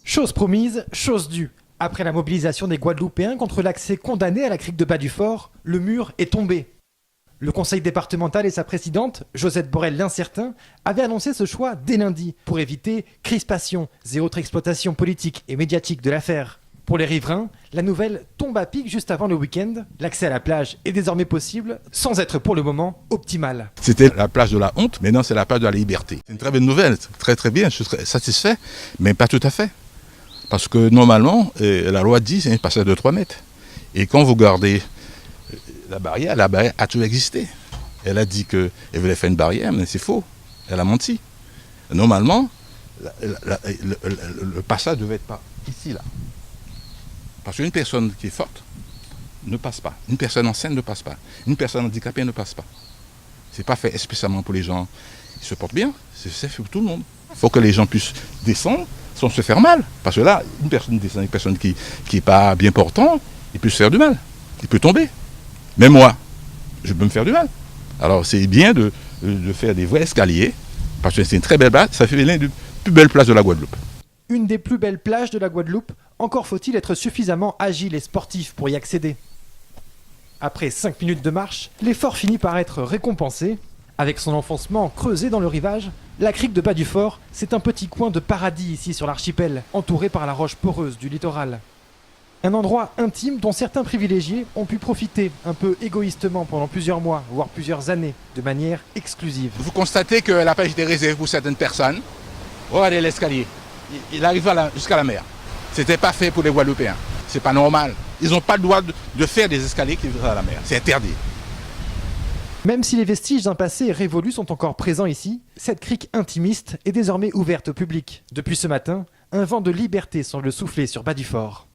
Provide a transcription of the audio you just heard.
Chose promise, chose due. Après la mobilisation des Guadeloupéens contre l'accès condamné à la crique de Bas-du-Fort, le mur est tombé. Le conseil départemental et sa présidente, Josette Borel l'Incertain, avaient annoncé ce choix dès lundi pour éviter crispation et autres exploitations politiques et médiatiques de l'affaire. Pour les riverains, la nouvelle tombe à pic juste avant le week-end. L'accès à la plage est désormais possible, sans être pour le moment optimal. C'était la plage de la honte, maintenant c'est la plage de la liberté. C'est une très bonne nouvelle, très très bien, je suis très satisfait, mais pas tout à fait. Parce que normalement, la loi dit c'est un passage de 3 mètres. Et quand vous gardez la barrière a toujours existé. Elle a dit qu'elle voulait faire une barrière, mais c'est faux. Elle a menti. Normalement, le passage devait être pas ici, là. Parce qu'une personne qui est forte ne passe pas. Une personne enceinte ne passe pas. Une personne handicapée ne passe pas. C'est pas fait spécialement pour les gens qui se portent bien, c'est fait pour tout le monde. Il faut que les gens puissent descendre sans se faire mal. Parce que là, une personne descend, une personne qui n'est pas bien portant, il peut se faire du mal. Il peut tomber. Même moi, je peux me faire du mal. Alors c'est bien de faire des vrais escaliers, parce que c'est une très belle plage, ça fait l'une des plus belles plages de la Guadeloupe. Une des plus belles plages de la Guadeloupe, encore faut-il être suffisamment agile et sportif pour y accéder. Après 5 minutes de marche, l'effort finit par être récompensé. Avec son enfoncement creusé dans le rivage, la crique de Bas-du-Fort, c'est un petit coin de paradis ici sur l'archipel, entouré par la roche poreuse du littoral. Un endroit intime dont certains privilégiés ont pu profiter un peu égoïstement pendant plusieurs mois, voire plusieurs années, de manière exclusive. Vous constatez que la plage était réservée pour certaines personnes. Regardez l'escalier, il arrive jusqu'à la mer. C'était pas fait pour les Guadeloupéens, c'est pas normal. Ils n'ont pas le droit de faire des escaliers qui vont à la mer, c'est interdit. Même si les vestiges d'un passé révolu sont encore présents ici, cette crique intimiste est désormais ouverte au public. Depuis ce matin, un vent de liberté semble souffler sur Bas-du-Fort.